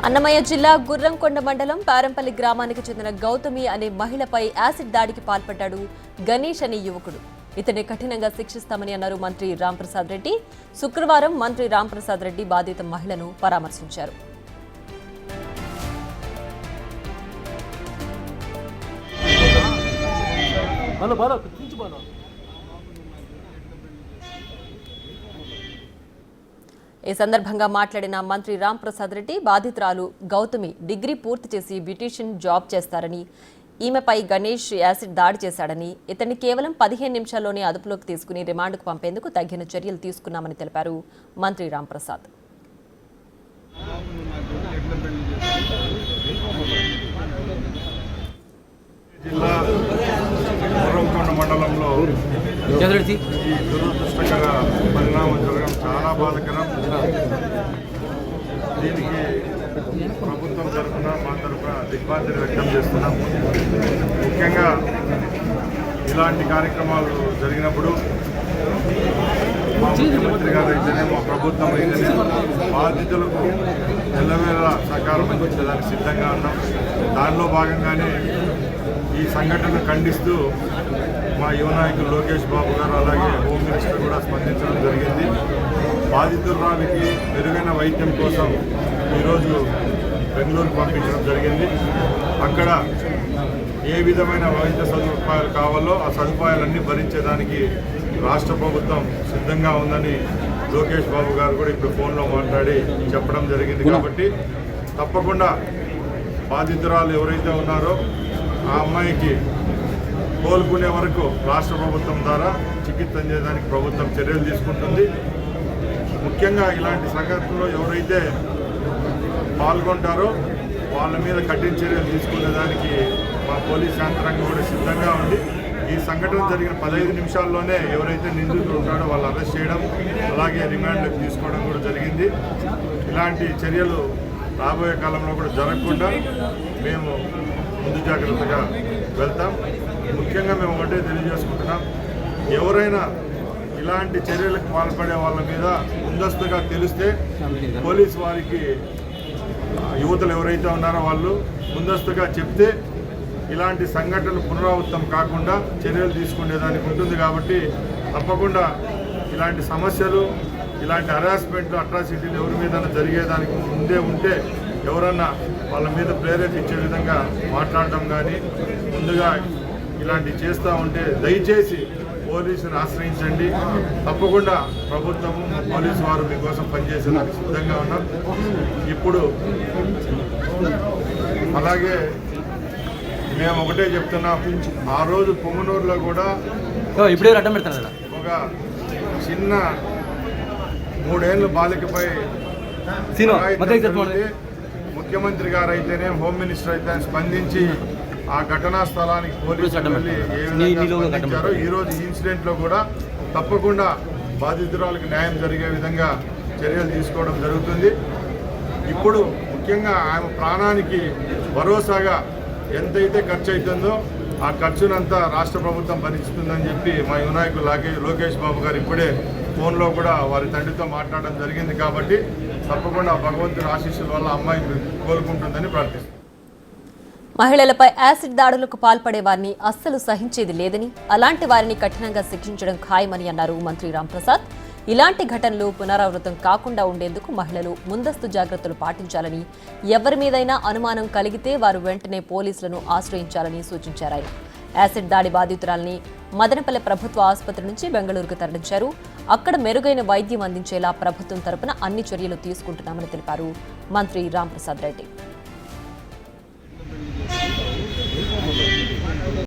అన్నమయ్య జిల్లా గుర్రంకొండ మండలం పారంపల్లి గ్రామానికి చెందిన గౌతమి అనే మహిళపై యాసిడ్ దాడికి పాల్పడ్డాడు గణేష్ అనే యువకుడు. ఇతన్ని కఠినంగా శిక్షిస్తామని అన్నారు మంత్రి రాంప్రసాద్ రెడ్డి. శుక్రవారం మంత్రి రాంప్రసాద్ రెడ్డి బాధిత మహిళను పరామర్శించారు. ఈ సందర్భంగా మాట్లాడిన మంత్రి రాంప్రసాద్ రెడ్డి బాధితురాలు గౌతమి డిగ్రీ పూర్తి చేసి బ్యూటీషియన్ జాబ్ చేస్తారని, ఈమెపై గణేష్ యాసిడ్ దాడి చేశాడని, ఇతన్ని కేవలం 15 నిమిషాల్లోనే అదుపులోకి తీసుకుని రిమాండ్కు పంపేందుకు తగిన చర్యలు తీసుకున్నామని తెలిపారు మంత్రి రాంప్రసాద్. జిల్లా గుర్రంకొండ మండలంలో ఈ దురదృష్టకర పరిణామం జరగడం చాలా బాధాకరం. దీనికి ప్రభుత్వం తరఫున మా తరఫున దిగ్భ్రాంతిని వ్యక్తం చేస్తున్నాం. ముఖ్యంగా ఇలాంటి కార్యక్రమాలు జరిగినప్పుడు మా ముఖ్యమంత్రి గారు అయితేనే, మా ప్రభుత్వం అయితేనే బాధితులకు ఎల్లవేళ సహకారం అందించడానికి సిద్ధంగా ఉన్నాం. దానిలో భాగంగానే ఈ సంఘటనను ఖండిస్తూ మా యువ నాయకులు లోకేష్ బాబు గారు అలాగే హోమ్ మినిస్టర్ కూడా స్పందించడం జరిగింది. బాధితురాలికి మెరుగైన వైద్యం కోసం ఈరోజు బెంగళూరుకు పంపించడం జరిగింది. అక్కడ ఏ విధమైన వైద్య సదుపాయాలు కావాలో ఆ సదుపాయాలన్నీ భరించేదానికి రాష్ట్ర ప్రభుత్వం సిద్ధంగా ఉందని లోకేష్ బాబు గారు కూడా ఇప్పుడు ఫోన్లో మాట్లాడి చెప్పడం జరిగింది. కాబట్టి తప్పకుండా బాధితురాలు ఎవరైతే ఉన్నారో ఆ అమ్మాయికి కోలుకునే వరకు రాష్ట్ర ప్రభుత్వం ద్వారా చికిత్స చేయడానికి ప్రభుత్వం చర్యలు తీసుకుంటుంది. ముఖ్యంగా ఇలాంటి సంఘటనలో ఎవరైతే పాల్గొంటారో వాళ్ళ మీద కఠిన చర్యలు తీసుకునేదానికి మా పోలీస్ యంత్రాంగం కూడా సిద్ధంగా ఉంది. ఈ సంఘటన జరిగిన 15 నిమిషాల్లోనే ఎవరైతే నిందితులు ఉన్నారో వాళ్ళు అరెస్ట్ చేయడం, అలాగే రిమాండ్లోకి తీసుకోవడం కూడా జరిగింది. ఇలాంటి చర్యలు రాబోయే కాలంలో కూడా జరగకుండా మేము ముందు జాగ్రత్తగా వెళ్తాం. ముఖ్యంగా మేము ఒకటే తెలియజేసుకుంటున్నాం, ఎవరైనా ఇలాంటి చర్యలకు పాల్పడే వాళ్ళ మీద ముందస్తుగా తెలిస్తే పోలీసు వారికి యువతలు ఎవరైతే ఉన్నారో వాళ్ళు ముందస్తుగా చెప్తే ఇలాంటి సంఘటనలు పునరావృతం కాకుండా చర్యలు తీసుకునేదానికి ఉంటుంది. కాబట్టి తప్పకుండా ఇలాంటి సమస్యలు, ఇలాంటి హరాస్మెంట్లు, అట్రాసిటీలు ఎవరి మీద జరిగేదానికి ముందే ఉంటే ఎవరన్నా వాళ్ళ మీద ప్రేరేపించే విధంగా మాట్లాడడం కానీ ముందుగా ఇలాంటివి చేస్తూ ఉంటే దయచేసి పోలీసుని ఆశ్రయించండి. తప్పకుండా ప్రభుత్వము, పోలీసు వారు మీకోసం పనిచేసేందుకు సిద్ధంగా ఉన్నాం. ఇప్పుడు అలాగే మేము ఒకటే చెప్తున్నాం, ఆ రోజు పొంగనూరులో కూడా ఒక చిన్న 3 ఏళ్ళ బాలికపై ముఖ్యమంత్రి గారు అయితేనే, హోమ్ మినిస్టర్ అయితే స్పందించి ఆ ఘటనా స్థలానికి పోలీసులు వెళ్ళి ఏ విధంగా స్పందించారో ఈరోజు ఈ ఇన్సిడెంట్లో కూడా తప్పకుండా బాధితురాలకు న్యాయం జరిగే విధంగా చర్యలు తీసుకోవడం జరుగుతుంది. ఇప్పుడు ముఖ్యంగా ఆమె ప్రాణానికి భరోసాగా ఎంతైతే ఖర్చు అవుతుందో ఆ ఖర్చునంతా రాష్ట్ర ప్రభుత్వం భరిస్తుందని చెప్పి మా యువ నాయకులు లోకేష్ బాబు గారు ఇప్పుడే ఫోన్లో కూడా వారి తండ్రితో మాట్లాడడం జరిగింది. కాబట్టి తప్పకుండా భగవంతుని ఆశీస్సుల వల్ల అమ్మాయి కోలుకుంటుందని ప్రార్థిస్తున్నాం. మహిళలపై యాసిడ్ దాడులకు పాల్పడే వారిని అస్సలు సహించేది లేదని, అలాంటి వారిని కఠినంగా శిక్షించడం ఖాయమని అన్నారు మంత్రి రాంప్రసాద్. ఇలాంటి ఘటనలు పునరావృతం కాకుండా ఉండేందుకు మహిళలు ముందస్తు జాగ్రత్తలు పాటించాలని, ఎవరి మీదైనా అనుమానం కలిగితే వారు వెంటనే పోలీసులను ఆశ్రయించాలని సూచించారు. యాసిడ్ దాడి బాధితురాల్ని మదనపల్లె ప్రభుత్వ ఆసుపత్రి నుంచి బెంగళూరుకు తరలించారు. అక్కడ మెరుగైన వైద్యం అందించేలా ప్రభుత్వం తరపున అన్ని చర్యలు తీసుకుంటున్నామని తెలిపారు మంత్రి రాంప్రసాద్ రెడ్డి.